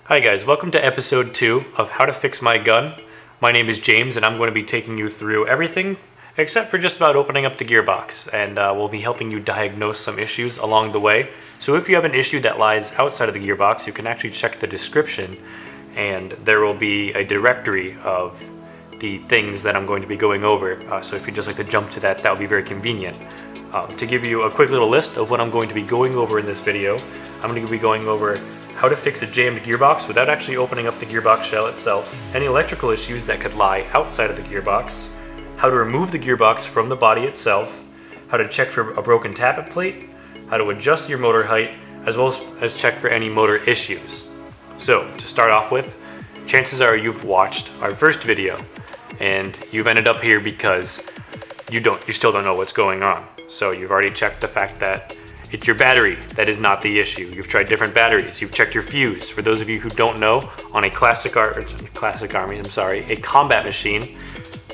Hi guys, welcome to episode 2 of How to Fix My Gun. My name is James and I'm going to be taking you through everything except for just about opening up the gearbox, and we'll be helping you diagnose some issues along the way. So if you have an issue that lies outside of the gearbox, you can actually check the description and there will be a directory of the things that I'm going to be going over. So if you'd just like to jump to that, that would be very convenient. To give you a quick little list of what I'm going to be going over in this video, I'm going to be going over how to fix a jammed gearbox without actually opening up the gearbox shell itself, any electrical issues that could lie outside of the gearbox, how to remove the gearbox from the body itself, how to check for a broken tappet plate, how to adjust your motor height, as well as check for any motor issues. So to start off with, chances are you've watched our first video and you've ended up here because you still don't know what's going on. So you've already checked the fact that it's your battery that is not the issue. You've tried different batteries. You've checked your fuse. For those of you who don't know, on a a combat machine,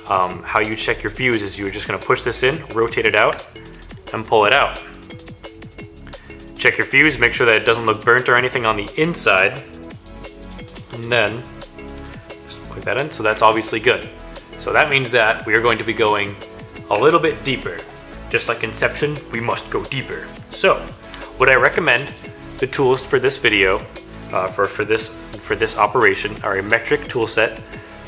how you check your fuse is you're just going to push this in, rotate it out, and pull it out. Check your fuse, make sure that it doesn't look burnt or anything on the inside, and then just plug that in. So that's obviously good. So that means that we are going to be going a little bit deeper. Just like Inception, we must go deeper. So, what I recommend, the tools for this video, for this operation, are a metric tool set.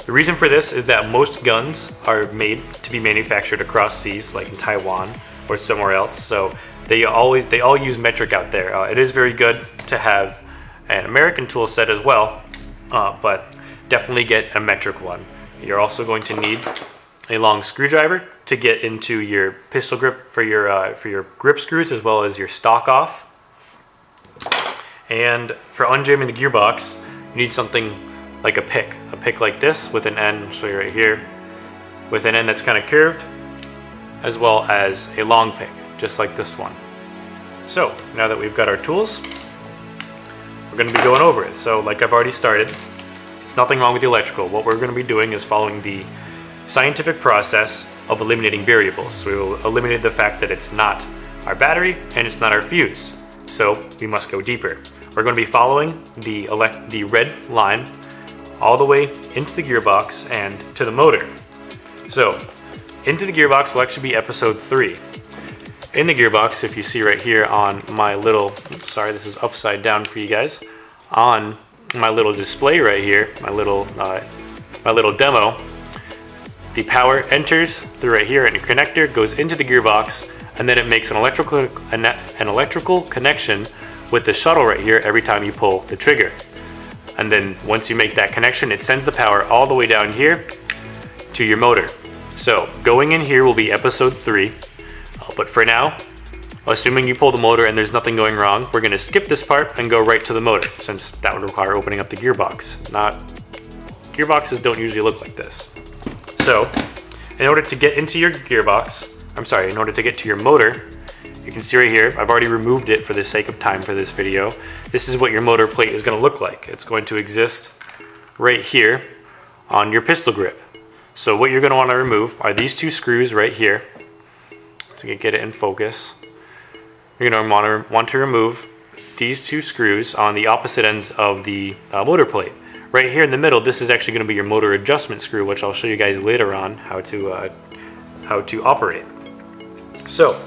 The reason for this is that most guns are made to be manufactured across seas, like in Taiwan or somewhere else. So they all use metric out there. It is very good to have an American tool set as well, but definitely get a metric one. You're also going to need a long screwdriver to get into your pistol grip for your grip screws, as well as your stock off. And for unjamming the gearbox, you need something like a pick like this with an end. I'll show you right here, with an end that's kind of curved, as well as a long pick, just like this one. So now that we've got our tools, we're going to be going over it. So like I've already started, it's nothing wrong with the electrical. What we're going to be doing is following the scientific process of eliminating variables. So we will eliminate the fact that it's not our battery and it's not our fuse. So we must go deeper. We're going to be following the red line all the way into the gearbox and to the motor. So into the gearbox will actually be episode 3. In the gearbox, if you see right here on my little, sorry, this is upside down for you guys, on my little display right here, my little demo, the power enters through right here, and a connector goes into the gearbox, and then it makes an electrical connection with the shuttle right here every time you pull the trigger. And then once you make that connection, it sends the power all the way down here to your motor. So going in here will be episode 3, but for now, assuming you pull the motor and there's nothing going wrong, we're going to skip this part and go right to the motor, since that would require opening up the gearbox. Gearboxes don't usually look like this. So, in order to get into your gearbox, in order to get to your motor, you can see right here, I've already removed it for the sake of time for this video. This is what your motor plate is going to look like. It's going to exist right here on your pistol grip. So what you're going to want to remove are these 2 screws right here. So you can get it in focus. You're going to want to remove these 2 screws on the opposite ends of the motor plate. Right here in the middle, this is actually going to be your motor adjustment screw, which I'll show you guys later on how to operate. So,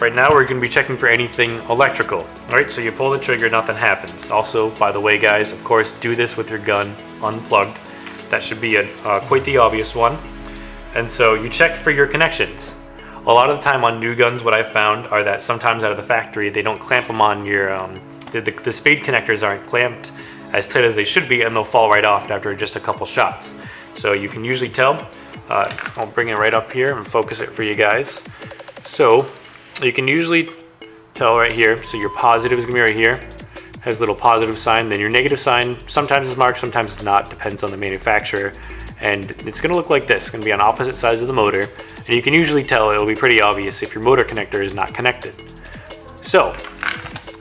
right now we're going to be checking for anything electrical. Alright, so you pull the trigger, nothing happens. Also, by the way guys, of course, do this with your gun unplugged. That should be quite the obvious one. And so you check for your connections. A lot of the time on new guns, what I've found are that sometimes out of the factory, they don't clamp them on your, the spade connectors aren't clamped as tight as they should be, and they'll fall right off after just a couple shots. So you can usually tell. I'll bring it right up here and focus it for you guys. So you can usually tell right here. So your positive is gonna be right here, has a little positive sign. Then your negative sign, sometimes it's marked, sometimes it's not, depends on the manufacturer. And it's gonna look like this. It's gonna be on opposite sides of the motor. And you can usually tell, it'll be pretty obvious if your motor connector is not connected. So,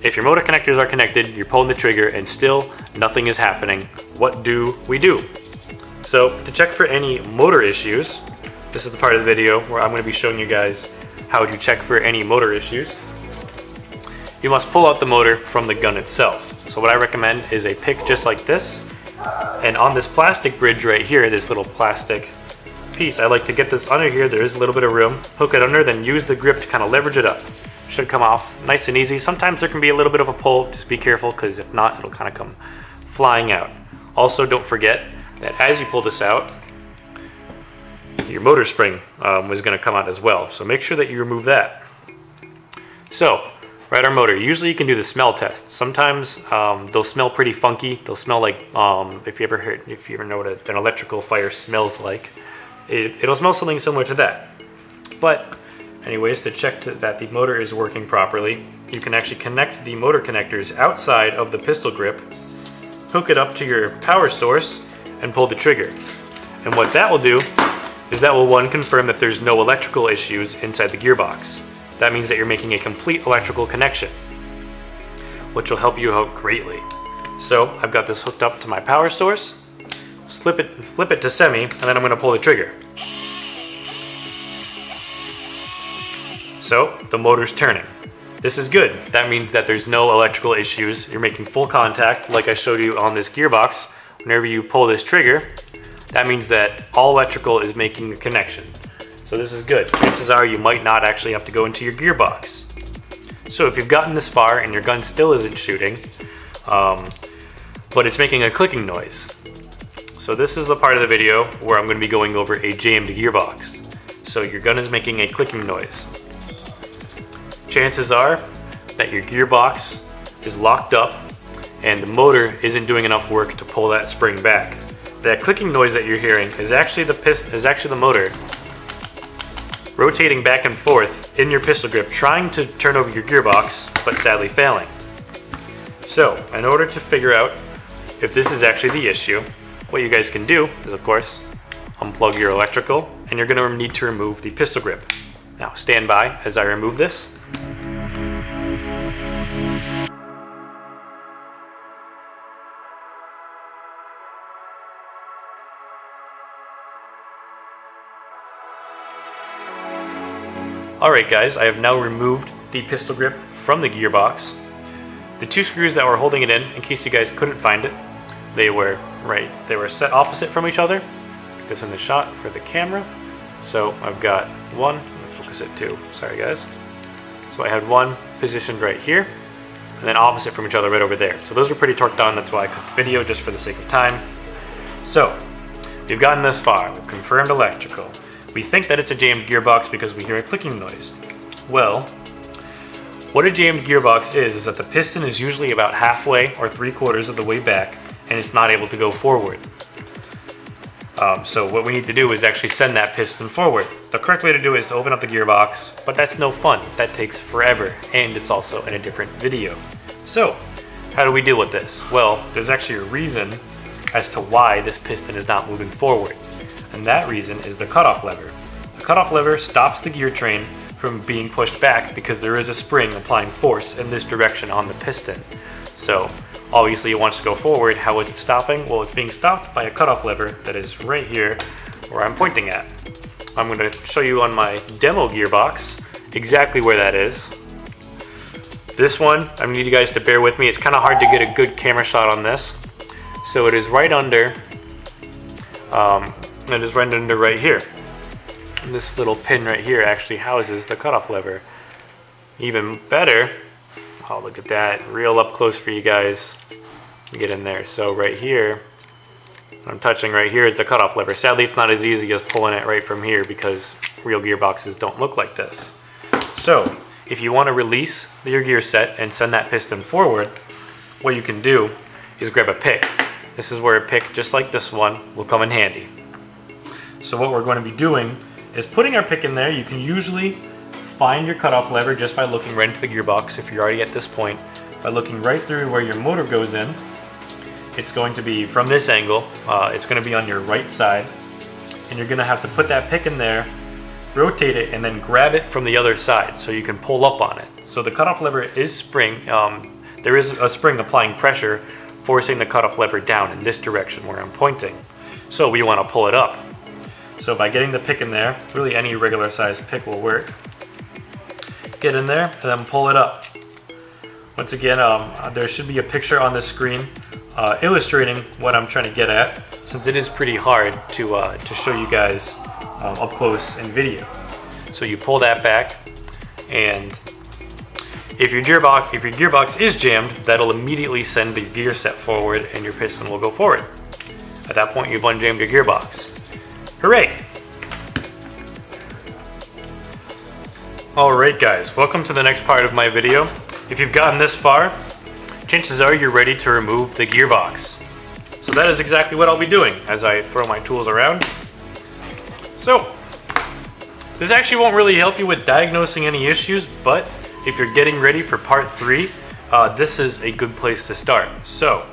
if your motor connectors are connected, you're pulling the trigger and still nothing is happening, what do we do? So to check for any motor issues, this is the part of the video where I'm going to be showing you guys how to check for any motor issues. You must pull out the motor from the gun itself. So what I recommend is a pick just like this. And on this plastic bridge right here, this little plastic piece, I like to get this under here. There is a little bit of room. Hook it under, then use the grip to kind of leverage it up. Should come off nice and easy. Sometimes there can be a little bit of a pull. Just be careful, because if not, it'll kind of come flying out. Also, don't forget that as you pull this out, your motor spring is going to come out as well. So make sure that you remove that. So, right, our motor. Usually you can do the smell test. Sometimes they'll smell pretty funky. They'll smell like, if you ever know what an electrical fire smells like, it'll smell something similar to that. But anyways, to check that the motor is working properly, you can actually connect the motor connectors outside of the pistol grip, hook it up to your power source, and pull the trigger. And what that will do is that will, one, confirm that there's no electrical issues inside the gearbox. That means that you're making a complete electrical connection, which will help you out greatly. So I've got this hooked up to my power source, flip it to semi, and then I'm going to pull the trigger. So the motor's turning. This is good. That means that there's no electrical issues. You're making full contact like I showed you on this gearbox. Whenever you pull this trigger, that means that all electrical is making a connection. So this is good. Chances are you might not actually have to go into your gearbox. So if you've gotten this far and your gun still isn't shooting, but it's making a clicking noise. So this is the part of the video where I'm going to be going over a jammed gearbox. So your gun is making a clicking noise. Chances are that your gearbox is locked up and the motor isn't doing enough work to pull that spring back. That clicking noise that you're hearing is actually the motor rotating back and forth in your pistol grip, trying to turn over your gearbox, but sadly failing. So, in order to figure out if this is actually the issue, what you guys can do is, of course, unplug your electrical, and you're going to need to remove the pistol grip. Now, stand by as I remove this. Alright guys, I have now removed the pistol grip from the gearbox. The two screws that were holding it in case you guys couldn't find it, they were set opposite from each other. Get this in the shot for the camera. So I've got one, let me focus it too, sorry guys. So I had one positioned right here, and then opposite from each other right over there. So those were pretty torqued on, that's why I cut the video just for the sake of time. So, we've gotten this far, we've confirmed electrical. We think that it's a jammed gearbox because we hear a clicking noise. Well, what a jammed gearbox is that the piston is usually about halfway or 3/4 of the way back and it's not able to go forward. So what we need to do is actually send that piston forward. The correct way to do it is to open up the gearbox, but that's no fun. That takes forever, and it's also in a different video. So, how do we deal with this? Well, there's actually a reason as to why this piston is not moving forward. And that reason is the cutoff lever. The cutoff lever stops the gear train from being pushed back because there is a spring applying force in this direction on the piston. So obviously it wants to go forward. How is it stopping? Well, it's being stopped by a cutoff lever that is right here where I'm pointing at. I'm going to show you on my demo gearbox exactly where that is. This one, I need you guys to bear with me. It's kind of hard to get a good camera shot on this. So it is right under right here. And this little pin right here actually houses the cutoff lever. Even better, oh look at that, real up close for you guys. Get in there. So right here, what I'm touching right here is the cutoff lever. Sadly, it's not as easy as pulling it right from here because real gearboxes don't look like this. So if you want to release your gear set and send that piston forward, what you can do is grab a pick. This is where a pick just like this one will come in handy. So what we're going to be doing is putting our pick in there. You can usually find your cutoff lever just by looking right into the gearbox if you're already at this point. By looking right through where your motor goes in, it's going to be from this angle. It's going to be on your right side. And you're going to have to put that pick in there, rotate it, and then grab it from the other side so you can pull up on it. So the cutoff lever is spring. There is a spring applying pressure, forcing the cutoff lever down in this direction where I'm pointing. So we want to pull it up. So by getting the pick in there, really any regular sized pick will work. Get in there and then pull it up. Once again, there should be a picture on the screen illustrating what I'm trying to get at, since it is pretty hard to show you guys up close in video. So you pull that back, and if your gearbox is jammed, that'll immediately send the gear set forward and your piston will go forward. At that point, you've unjammed your gearbox. Hooray! Alright guys, welcome to the next part of my video. If you've gotten this far, chances are you're ready to remove the gearbox. So that is exactly what I'll be doing as I throw my tools around. So, this actually won't really help you with diagnosing any issues, but if you're getting ready for part 3, this is a good place to start. So,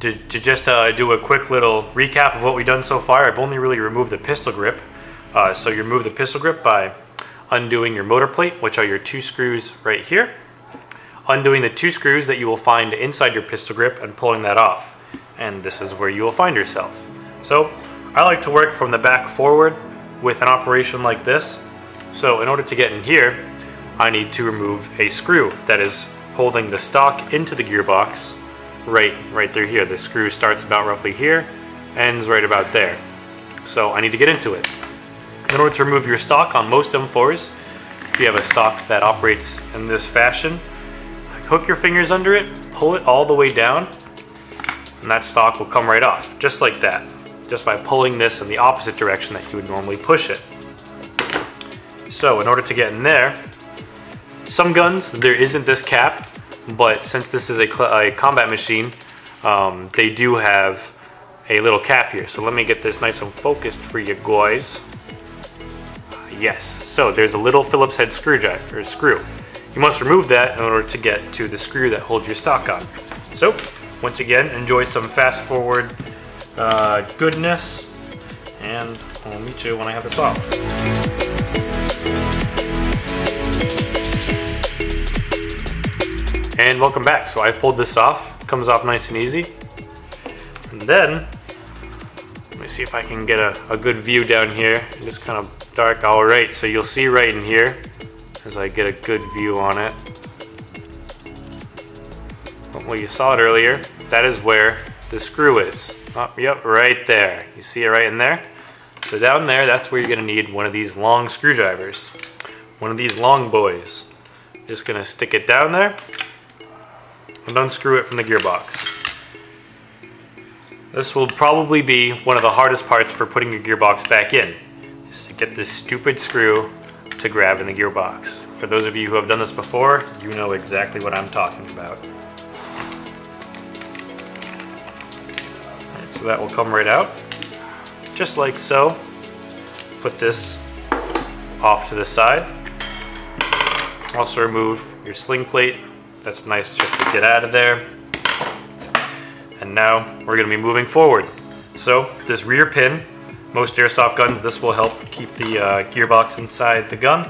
to just do a quick little recap of what we've done so far, I've only really removed the pistol grip. So you remove the pistol grip by undoing your motor plate, which are your 2 screws right here. Undoing the 2 screws that you will find inside your pistol grip and pulling that off. And this is where you will find yourself. So I like to work from the back forward with an operation like this. So in order to get in here, I need to remove a screw that is holding the stock into the gearbox right through here. The screw starts about roughly here, ends right about there. So I need to get into it. In order to remove your stock on most M4s, if you have a stock that operates in this fashion, hook your fingers under it, pull it all the way down, and that stock will come right off, just like that, just by pulling this in the opposite direction that you would normally push it. So in order to get in there, some guns, there isn't this cap, but since this is a combat machine, they do have a little cap here. So let me get this nice and focused for you guys. Yes, so there's a little Phillips head screw. You must remove that in order to get to the screw that holds your stock on. So, once again, enjoy some fast forward goodness, and I'll meet you when I have this off. And welcome back. So I've pulled this off. It comes off nice and easy. And then, let me see if I can get a good view down here. It's kind of dark. Alright, so you'll see right in here as I get a good view on it. Well, you saw it earlier. That is where the screw is. Oh, yep, right there. You see it right in there? So down there, that's where you're going to need one of these long screwdrivers. One of these long boys. Just going to stick it down there and unscrew it from the gearbox. This will probably be one of the hardest parts for putting your gearbox back in, is to get this stupid screw to grab in the gearbox. For those of you who have done this before, you know exactly what I'm talking about. Alright, so that will come right out, just like so. Put this off to the side. Also remove your sling plate. That's nice just to get out of there. And now we're going to be moving forward. So this rear pin, most airsoft guns, this will help keep the gearbox inside the gun.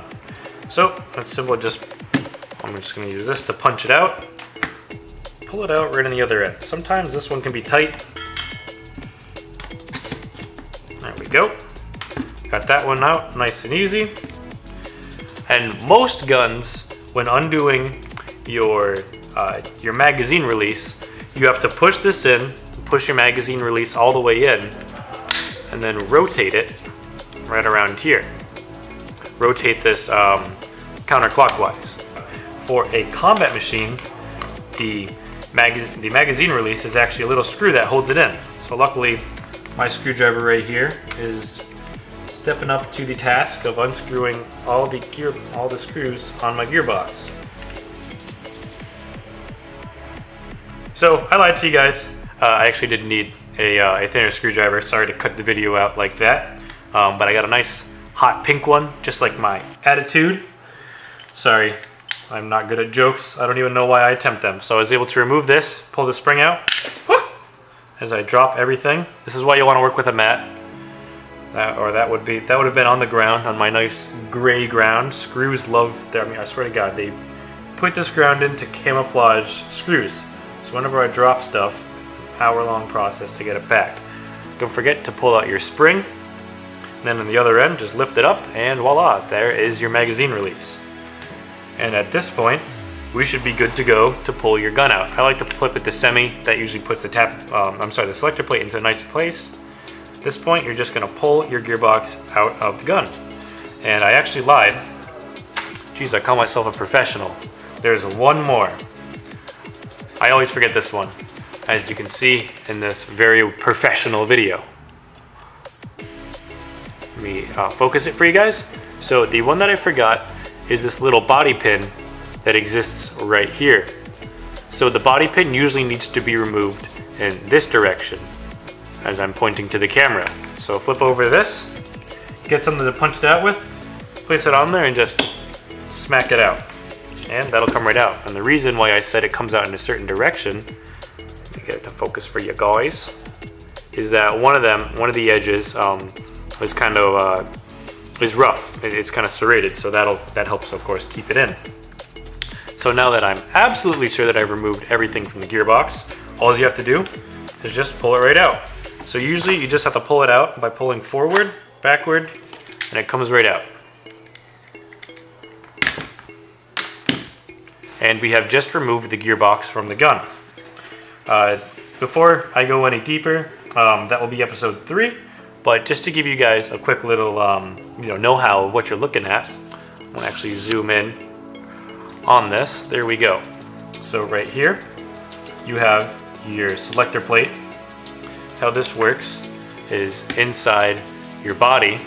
So that's simple. I'm just going to use this to punch it out. Pull it out right on the other end. Sometimes this one can be tight. There we go. Got that one out nice and easy. And most guns, when undoing your magazine release, you have to push this in, push your magazine release all the way in, and then rotate it right around here. Rotate this counterclockwise. For a combat machine, the magazine release is actually a little screw that holds it in. So luckily, my screwdriver right here is stepping up to the task of unscrewing all the screws on my gearbox. So I lied to you guys. I actually didn't need a thinner screwdriver. Sorry to cut the video out like that. But I got a nice hot pink one, just like my attitude. Sorry, I'm not good at jokes. I don't even know why I attempt them. So I was able to remove this, pull the spring out, as I drop everything. This is why you want to work with a mat. That would have been on the ground, on my nice gray ground. Screws love, I swear to God, they put this ground in to camouflage screws. So whenever I drop stuff, it's an hour-long process to get it back. Don't forget to pull out your spring, and then on the other end, just lift it up, and voila, there is your magazine release. And at this point, we should be good to go to pull your gun out. I like to flip it to semi. That usually puts the selector plate into a nice place. At this point, you're just gonna pull your gearbox out of the gun. And I actually lied. Geez, I call myself a professional. There's one more. I always forget this one, as you can see in this very professional video. Let me focus it for you guys. So the one that I forgot is this little body pin that exists right here. So the body pin usually needs to be removed in this direction as I'm pointing to the camera. So flip over this, get something to punch it out with, place it on there and just smack it out. And that'll come right out. And the reason why I said it comes out in a certain direction, let me get it to focus for you guys, is that one of the edges is kind of is rough. It's kind of serrated, so that helps, of course, keep it in. So now that I'm absolutely sure that I've removed everything from the gearbox, all you have to do is just pull it right out. So usually you just have to pull it out by pulling forward, backward, and it comes right out. And we have just removed the gearbox from the gun. Before I go any deeper, that will be episode 3. But just to give you guys a quick little know-how of what you're looking at, I'm gonna actually zoom in on this. There we go. So right here, you have your selector plate. How this works is inside your body,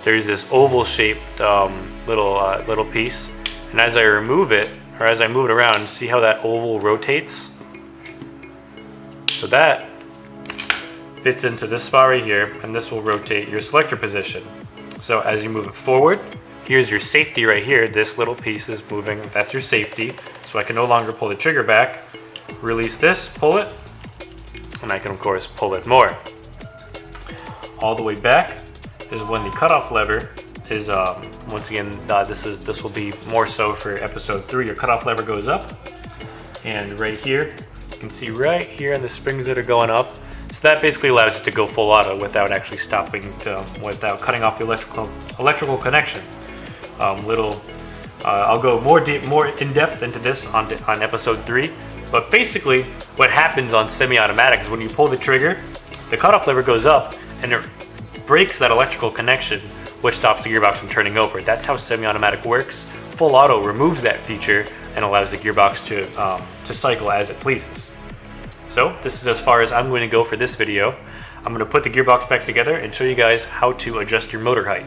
there's this oval-shaped little piece, and as I remove it, or as I move it around, see how that oval rotates? So that fits into this spot right here, and this will rotate your selector position. So as you move it forward, here's your safety right here. This little piece is moving, that's your safety. So I can no longer pull the trigger back. Release this, pull it, and I can of course pull it more. All the way back is when the cutoff lever is, once again, this will be more so for episode 3. Your cutoff lever goes up, and right here, you can see right here the springs that are going up. So that basically allows it to go full auto without actually stopping, without cutting off the electrical connection. I'll go more in depth into this on episode 3. But basically, what happens on semi-automatic is when you pull the trigger, the cutoff lever goes up and it breaks that electrical connection, which stops the gearbox from turning over. That's how semi-automatic works. Full auto removes that feature and allows the gearbox to cycle as it pleases. So this is as far as I'm going to go for this video. I'm going to put the gearbox back together and show you guys how to adjust your motor height.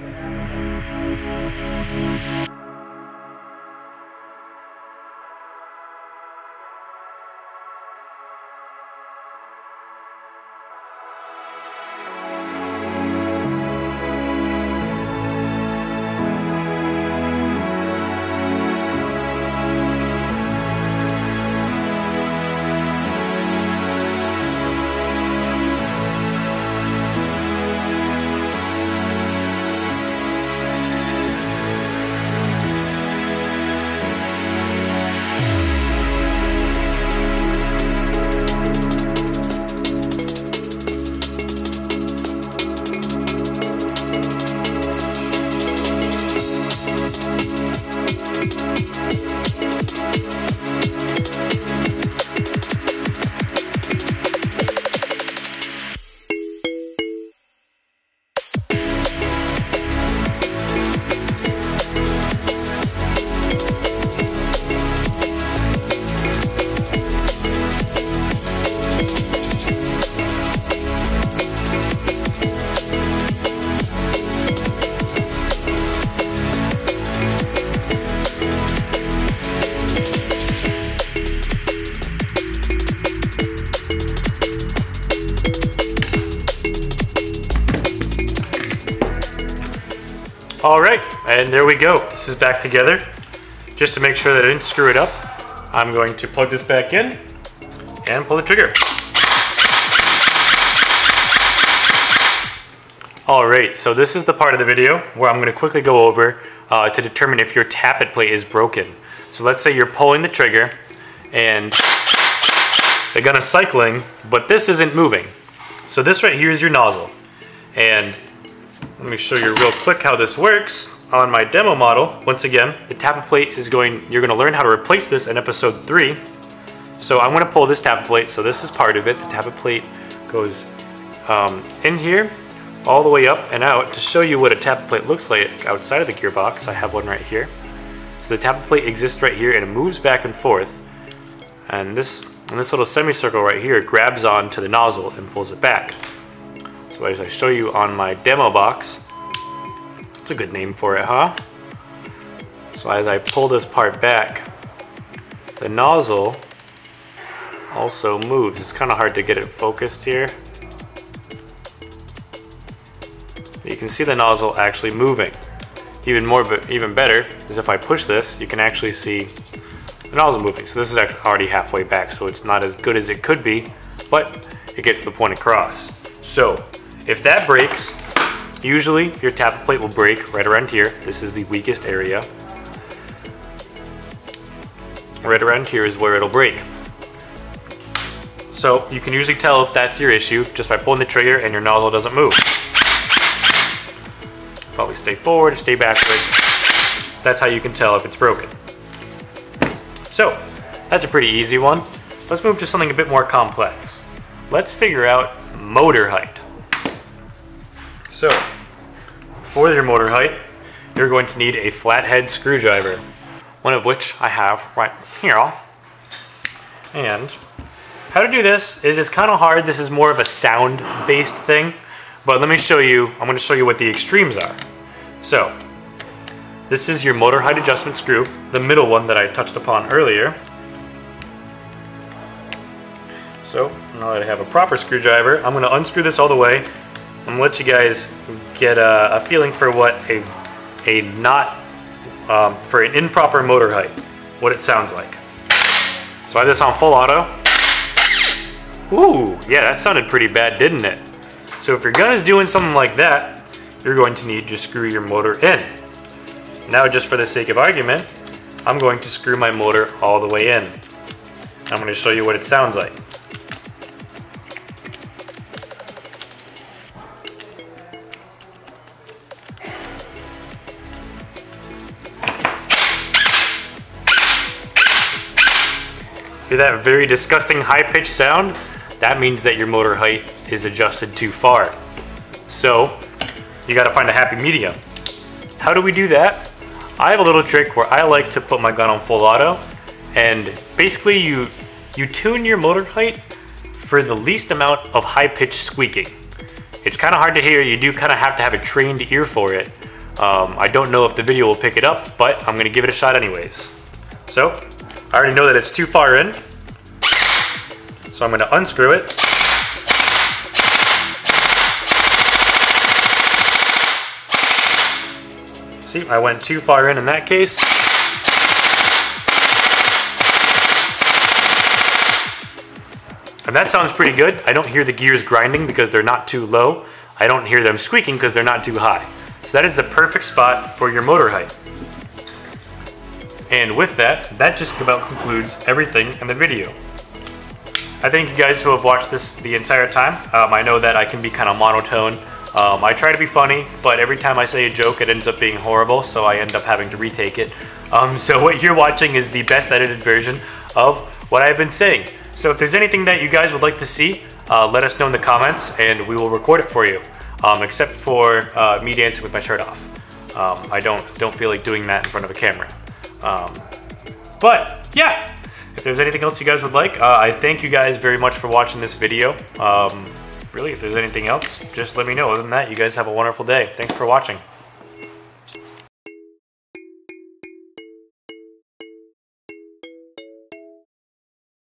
All right, and there we go. This is back together. Just to make sure that I didn't screw it up, I'm going to plug this back in and pull the trigger. All right, so this is the part of the video where I'm going to quickly go over to determine if your tappet plate is broken. So let's say you're pulling the trigger and the gun is cycling, but this isn't moving. So this right here is your nozzle. And let me show you real quick how this works. on my demo model, once again, the tappet plate is you're going to learn how to replace this in episode 3. So I'm going to pull this tappet plate, so this is part of it. The tappet plate goes in here, all the way up and out. To show you what a tappet plate looks like outside of the gearbox, I have one right here. So the tappet plate exists right here and it moves back and forth. And this little semicircle right here grabs onto the nozzle and pulls it back. So as I show you on my demo box, it's a good name for it, huh? So as I pull this part back, the nozzle also moves. It's kind of hard to get it focused here. You can see the nozzle actually moving. Even better is if I push this, you can actually see the nozzle moving. So this is actually already halfway back, so it's not as good as it could be, but it gets the point across. So if that breaks, usually your tappet plate will break right around here. This is the weakest area. Right around here is where it'll break. So you can usually tell if that's your issue just by pulling the trigger and your nozzle doesn't move. Probably stay forward, stay backward. That's how you can tell if it's broken. So that's a pretty easy one. Let's move to something a bit more complex. Let's figure out motor height. So for your motor height, you're going to need a flathead screwdriver, one of which I have right here. And how to do this is it's kind of hard. This is more of a sound-based thing. But let me show you, I'm going to show you what the extremes are. So, this is your motor height adjustment screw, the middle one that I touched upon earlier. So, now that I have a proper screwdriver, I'm going to unscrew this all the way. I'm going to let you guys get a feeling for what for an improper motor height, what it sounds like. So I have this on full auto. Ooh, yeah, that sounded pretty bad, didn't it? So if your gun is doing something like that, you're going to need to screw your motor in. Now, just for the sake of argument, I'm going to screw my motor all the way in. I'm going to show you what it sounds like. Hear that very disgusting high-pitched sound? That means that your motor height is adjusted too far. So you gotta find a happy medium. How do we do that? I have a little trick where I like to put my gun on full auto, and basically you tune your motor height for the least amount of high-pitched squeaking. It's kind of hard to hear. You do kind of have to have a trained ear for it. I don't know if the video will pick it up, but I'm gonna give it a shot anyways. So I already know that it's too far in, so I'm gonna unscrew it. See, I went too far in that case. And that sounds pretty good. I don't hear the gears grinding because they're not too low. I don't hear them squeaking because they're not too high. So that is the perfect spot for your motor height. And with that, that just about concludes everything in the video. I thank you guys who have watched this the entire time. I know that I can be kind of monotone. I try to be funny, but every time I say a joke, it ends up being horrible, so I end up having to retake it. So what you're watching is the best edited version of what I've been saying. So if there's anything that you guys would like to see, let us know in the comments, and we will record it for you. Except for me dancing with my shirt off. I don't feel like doing that in front of a camera. But yeah, if there's anything else you guys would like, I thank you guys very much for watching this video. Really, if there's anything else, just let me know. Other than that, you guys have a wonderful day. Thanks for watching.